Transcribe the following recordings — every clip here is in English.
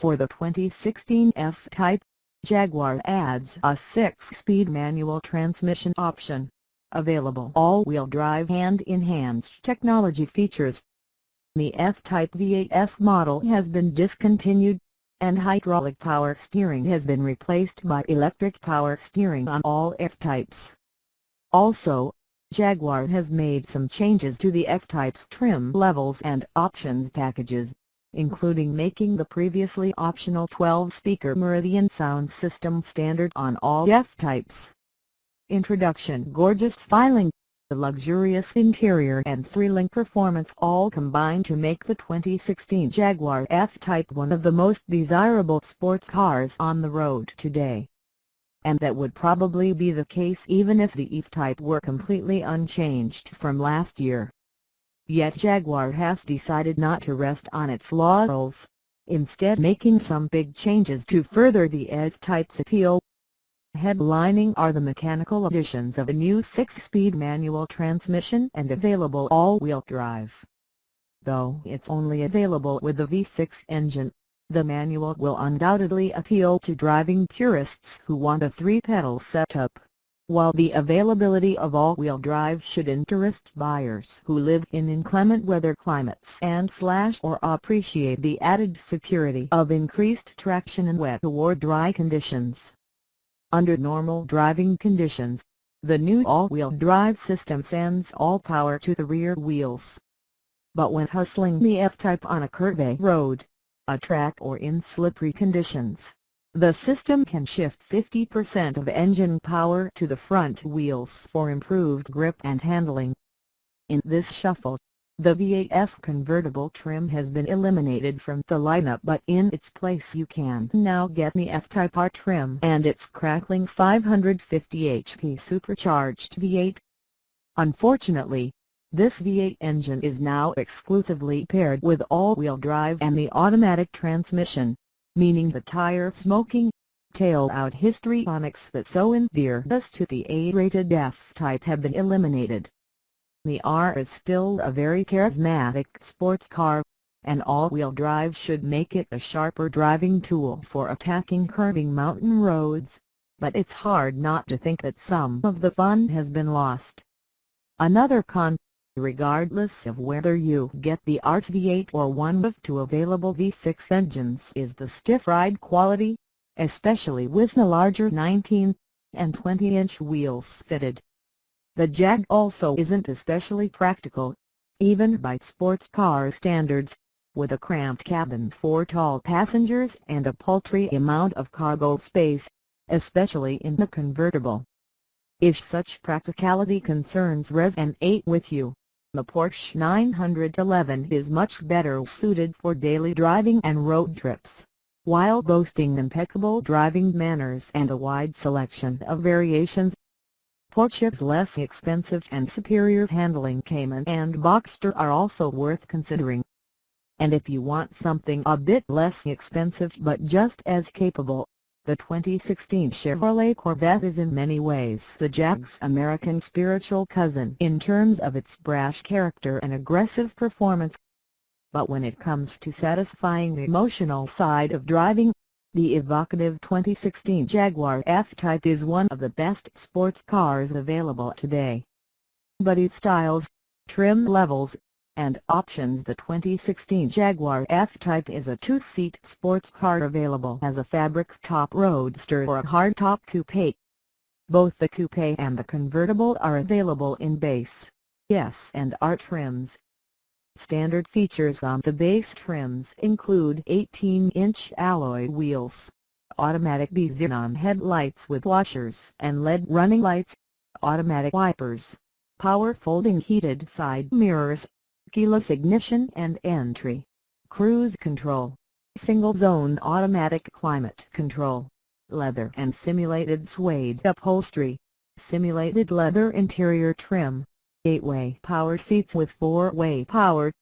For the 2016 F-Type, Jaguar adds a 6-speed manual transmission option. Available all-wheel drive and enhanced technology features. The F-Type V8's model has been discontinued, and hydraulic power steering has been replaced by electric power steering on all F-Types. Also, Jaguar has made some changes to the F-Type's trim levels and options packages, including making the previously optional 12-speaker Meridian sound system standard on all F-Types. Introduction: gorgeous styling, the luxurious interior and thrilling performance all combine to make the 2016 Jaguar F-Type one of the most desirable sports cars on the road today. And that would probably be the case even if the F-Type were completely unchanged from last year. Yet Jaguar has decided not to rest on its laurels, instead making some big changes to further the F-Type's appeal. Headlining are the mechanical additions of a new 6-speed manual transmission and available all-wheel drive. Though it's only available with the V6 engine, the manual will undoubtedly appeal to driving purists who want a 3-pedal setup, while the availability of all-wheel drive should interest buyers who live in inclement weather climates and/or appreciate the added security of increased traction in wet or dry conditions. Under normal driving conditions, the new all-wheel drive system sends all power to the rear wheels. But when hustling the F-Type on a curvy road, a track or in slippery conditions, the system can shift 50% of engine power to the front wheels for improved grip and handling. In this shuffle, the V8's convertible trim has been eliminated from the lineup, but in its place you can now get the F-Type R trim and its crackling 550 HP supercharged V8. Unfortunately, this V8 engine is now exclusively paired with all-wheel drive and the automatic transmission, meaning the tire smoking, tail-out histrionics that so endear us to the A-rated F-Type have been eliminated. The R is still a very charismatic sports car, and all-wheel drive should make it a sharper driving tool for attacking curving mountain roads, but it's hard not to think that some of the fun has been lost. Another con, regardless of whether you get the R's V8 or one of two available V6 engines, is the stiff ride quality, especially with the larger 19 and 20-inch wheels fitted. The Jag also isn't especially practical, even by sports car standards, with a cramped cabin for tall passengers and a paltry amount of cargo space, especially in the convertible. If such practicality concerns resonate with you, the Porsche 911 is much better suited for daily driving and road trips, while boasting impeccable driving manners and a wide selection of variations. Porsche's less expensive and superior handling Cayman and Boxster are also worth considering. And if you want something a bit less expensive but just as capable, the 2016 Chevrolet Corvette is in many ways the Jag's American spiritual cousin in terms of its brash character and aggressive performance. But when it comes to satisfying the emotional side of driving, the evocative 2016 Jaguar F-Type is one of the best sports cars available today. Body styles, trim levels, and options. The 2016 Jaguar F-Type is a 2-seat sports car available as a fabric top roadster or a hardtop coupe. Both the coupe and the convertible are available in base, S and R trims. Standard features on the base trims include 18-inch alloy wheels, automatic xenon headlights with washers and LED running lights, automatic wipers, power folding heated side mirrors, keyless ignition and entry, cruise control, single-zone automatic climate control, leather and simulated suede upholstery, simulated leather interior trim, 8-way power seats with 4-way power,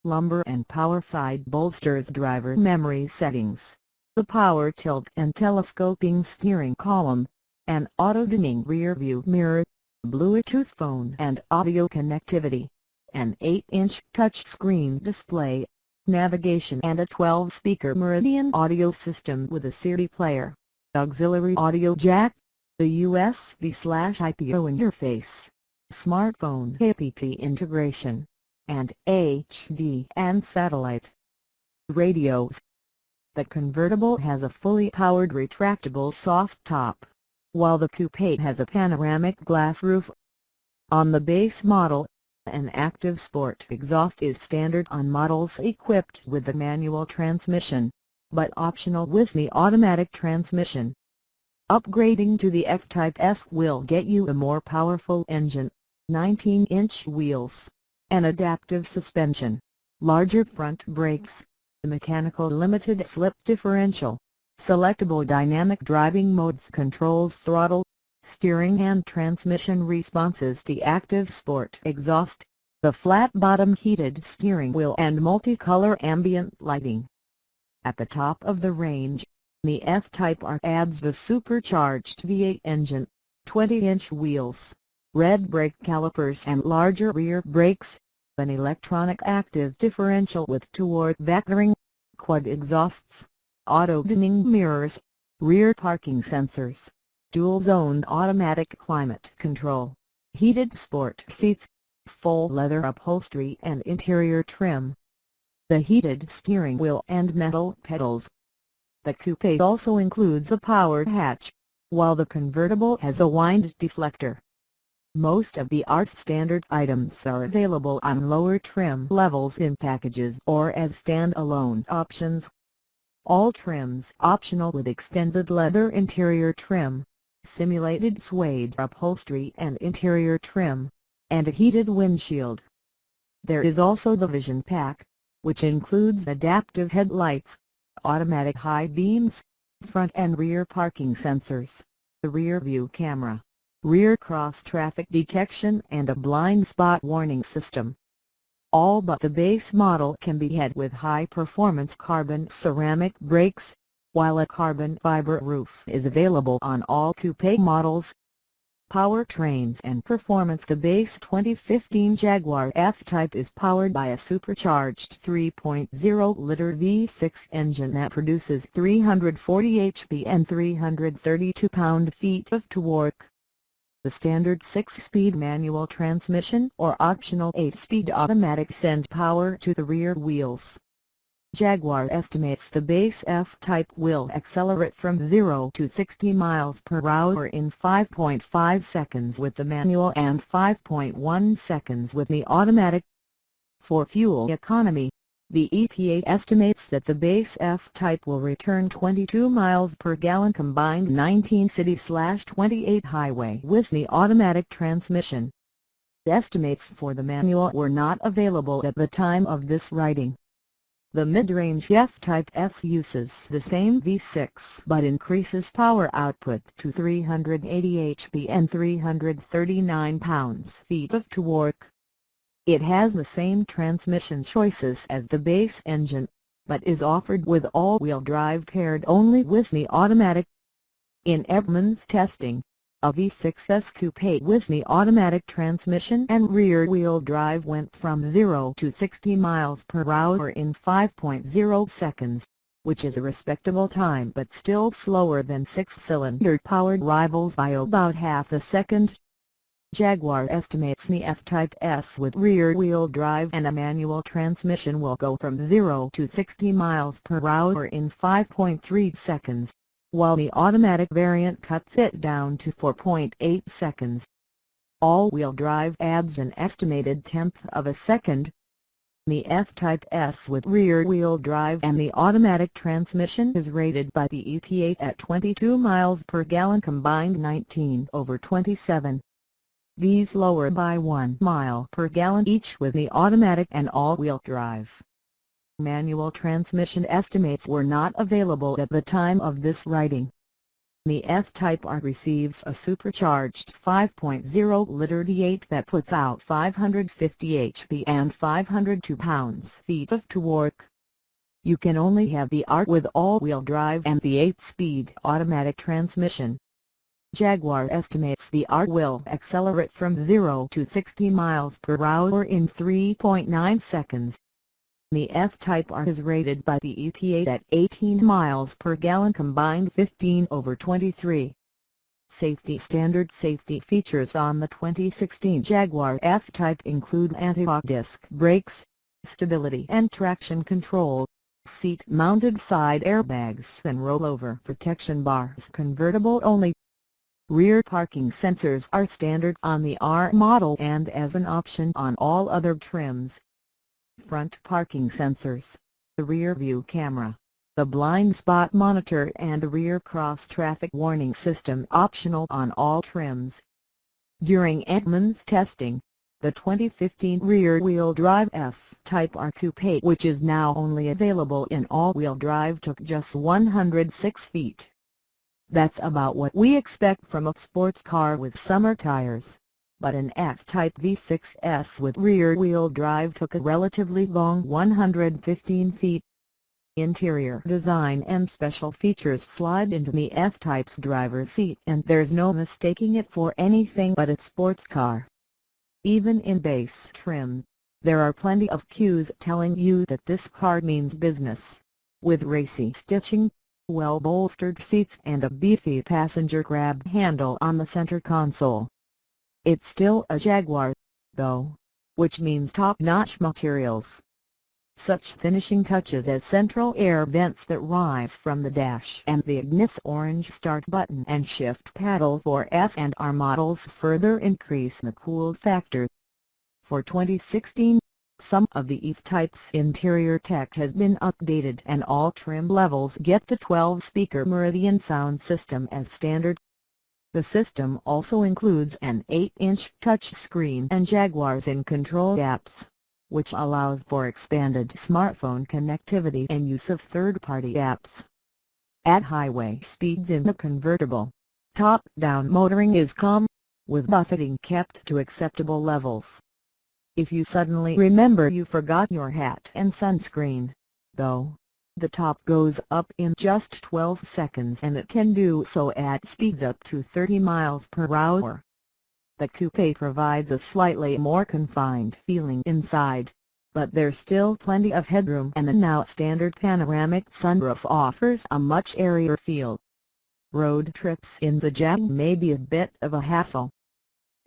lumbar and power side bolsters, driver memory settings, the power tilt and telescoping steering column, an auto-dimming rear-view mirror, Bluetooth phone and audio connectivity, an 8-inch touchscreen display, navigation and a 12-speaker Meridian audio system with a CD player, auxiliary audio jack, the USB/IPO interface, smartphone app integration, and HD and satellite radios. The convertible has a fully powered retractable soft top, while the coupe has a panoramic glass roof. On the base model, an active sport exhaust is standard on models equipped with the manual transmission, but optional with the automatic transmission. Upgrading to the F-Type S will get you a more powerful engine, 19-inch wheels, an adaptive suspension, larger front brakes, a mechanical limited slip differential, selectable dynamic driving modes, controls throttle, steering and transmission responses, the active sport exhaust, the flat-bottom heated steering wheel and multicolor ambient lighting. At the top of the range, the F-Type R adds the supercharged V8 engine, 20-inch wheels, red brake calipers and larger rear brakes, an electronic active differential with toward vectoring, quad exhausts, auto-dimming mirrors, rear parking sensors, dual-zone automatic climate control, heated sport seats, full leather upholstery and interior trim, the heated steering wheel and metal pedals. The coupe also includes a power hatch, while the convertible has a wind deflector. Most of the R's standard items are available on lower trim levels in packages or as stand-alone options. All trims optional with extended leather interior trim, simulated suede upholstery and interior trim, and a heated windshield. There is also the Vision Pack, which includes adaptive headlights, automatic high beams, front and rear parking sensors, the rear view camera, rear cross-traffic detection and a blind spot warning system. All but the base model can be had with high-performance carbon ceramic brakes, while a carbon fiber roof is available on all coupe models. Powertrains and performance. The base 2015 Jaguar F-Type is powered by a supercharged 3.0-liter V6 engine that produces 340 HP and 332 pound-feet of torque. The standard 6-speed manual transmission or optional 8-speed automatic send power to the rear wheels. Jaguar estimates the base F-Type will accelerate from 0 to 60 miles per hour in 5.5 seconds with the manual and 5.1 seconds with the automatic. For fuel economy, the EPA estimates that the base F-Type will return 22 miles per gallon combined 19 city/28 highway with the automatic transmission. Estimates for the manual were not available at the time of this writing. The mid-range F-Type S uses the same V6 but increases power output to 380 HP and 339 pounds-feet of torque. It has the same transmission choices as the base engine, but is offered with all-wheel drive paired only with the automatic. In Edmunds testing, a V6's coupe with the automatic transmission and rear-wheel drive went from 0 to 60 miles per hour in 5.0 seconds, which is a respectable time but still slower than 6-cylinder powered rivals by about half a second. Jaguar estimates the F-Type S with rear-wheel drive and a manual transmission will go from 0 to 60 miles per hour in 5.3 seconds, while the automatic variant cuts it down to 4.8 seconds. All-wheel drive adds an estimated tenth of a second. The F-Type S with rear-wheel drive and the automatic transmission is rated by the EPA at 22 miles per gallon combined 19/27. These lower by 1 mile per gallon each with the automatic and all-wheel drive. Manual transmission estimates were not available at the time of this writing. The F-Type R receives a supercharged 5.0-liter V8 that puts out 550 HP and 502 pounds-feet of torque. You can only have the R with all-wheel drive and the 8-speed automatic transmission. Jaguar estimates the R will accelerate from 0 to 60 miles per hour in 3.9 seconds. The F-Type R is rated by the EPA at 18 miles per gallon combined 15/23. Safety features on the 2016 Jaguar F-Type include anti-lock disc brakes, stability and traction control, seat-mounted side airbags and rollover protection bars. Convertible only. Rear parking sensors are standard on the R model and as an option on all other trims. Front parking sensors, the rear view camera, the blind spot monitor and rear cross-traffic warning system optional on all trims. During Edmunds testing, the 2015 rear-wheel drive F-Type R Coupe, which is now only available in all-wheel drive, took just 106 feet. That's about what we expect from a sports car with summer tires. But an F-Type V6s with rear-wheel drive took a relatively long 115 feet. Interior design and special features slide into the F-Type's driver's seat and there's no mistaking it for anything but a sports car. Even in base trim, there are plenty of cues telling you that this car means business. With racy stitching, well-bolstered seats and a beefy passenger grab handle on the center console. It's still a Jaguar, though, which means top-notch materials. Such finishing touches as central air vents that rise from the dash and the Ignis orange start button and shift paddle for S and R models further increase the cool factor. For 2016, some of the F-Type's interior tech has been updated and all trim levels get the 12-speaker Meridian sound system as standard. The system also includes an 8-inch touchscreen and Jaguar's in-control apps, which allows for expanded smartphone connectivity and use of third-party apps. At highway speeds in the convertible, top-down motoring is calm, with buffeting kept to acceptable levels. If you suddenly remember you forgot your hat and sunscreen, though, the top goes up in just 12 seconds and it can do so at speeds up to 30 miles per hour. The coupe provides a slightly more confined feeling inside, but there's still plenty of headroom and the now standard panoramic sunroof offers a much airier feel. Road trips in the Jag may be a bit of a hassle.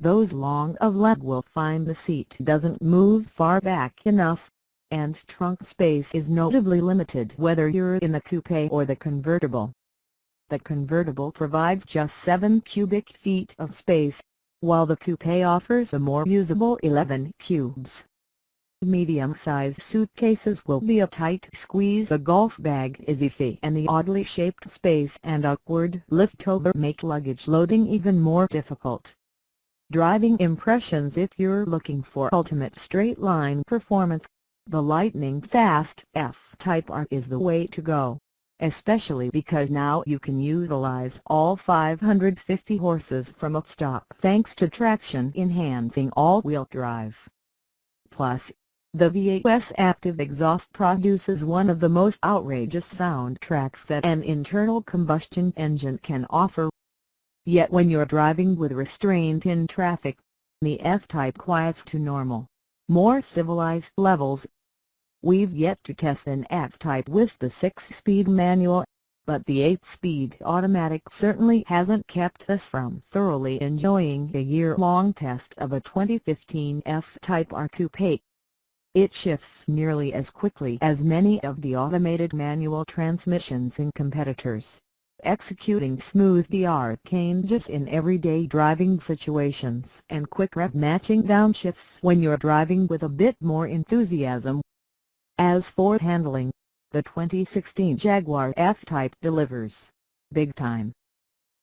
Those long of leg will find the seat doesn't move far back enough, and trunk space is notably limited whether you're in the coupe or the convertible. The convertible provides just 7 cubic feet of space, while the coupe offers a more usable 11 cubes. Medium-sized suitcases will be a tight squeeze. A golf bag is iffy and the oddly shaped space and awkward lift-over make luggage loading even more difficult. Driving impressions: if you're looking for ultimate straight-line performance, the lightning-fast F-Type R is the way to go, especially because now you can utilize all 550 horses from a stop thanks to traction-enhancing all-wheel drive. Plus, the V8's active exhaust produces one of the most outrageous soundtracks that an internal combustion engine can offer. Yet when you're driving with restraint in traffic, the F-Type quiets to normal, more civilized levels. We've yet to test an F-Type with the 6-speed manual, but the 8-speed automatic certainly hasn't kept us from thoroughly enjoying a year-long test of a 2015 F-Type R Coupe. It shifts nearly as quickly as many of the automated manual transmissions in competitors, executing smoothly changes in everyday driving situations and quick rev matching downshifts when you're driving with a bit more enthusiasm. As for handling, the 2016 Jaguar F-Type delivers big time.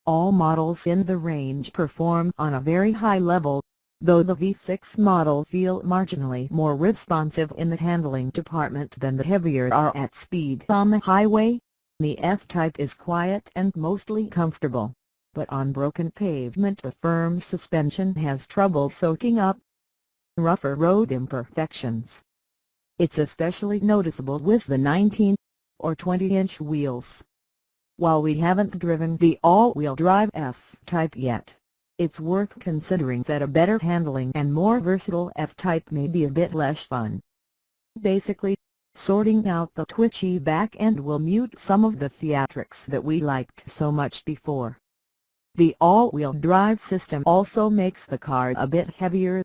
All models in the range perform on a very high level, though the V6 model feel marginally more responsive in the handling department than the heavier R at speed. On the highway, the F-Type is quiet and mostly comfortable, but on broken pavement the firm suspension has trouble soaking up rougher road imperfections. It's especially noticeable with the 19 or 20-inch wheels. While we haven't driven the all-wheel drive F-Type yet, it's worth considering that a better handling and more versatile F-Type may be a bit less fun. Basically, Sorting out the twitchy back end will mute some of the theatrics that we liked so much before. The all-wheel drive system also makes the car a bit heavier.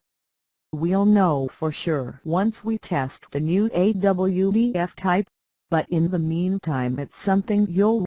We'll know for sure once we test the new AWD F-Type, but in the meantime it's something you'll